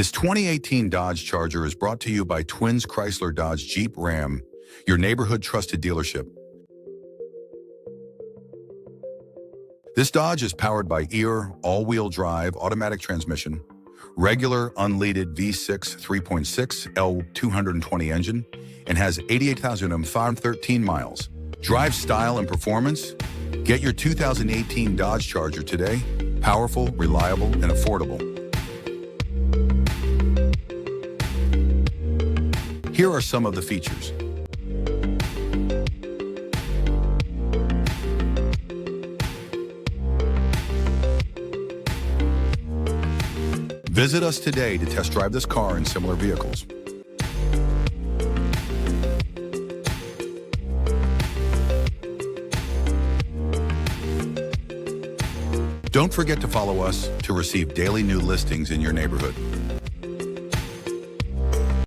This 2018 Dodge Charger is brought to you by Twins Chrysler Dodge Jeep Ram, your neighborhood trusted dealership. This Dodge is powered by C.D.J.R all-wheel drive automatic transmission, regular unleaded V6 3.6 L220 engine, and has 88,513 miles. Drive style and performance? Get your 2018 Dodge Charger today. Powerful, reliable, and affordable. Here are some of the features. Visit us today to test drive this car and similar vehicles. Don't forget to follow us to receive daily new listings in your neighborhood.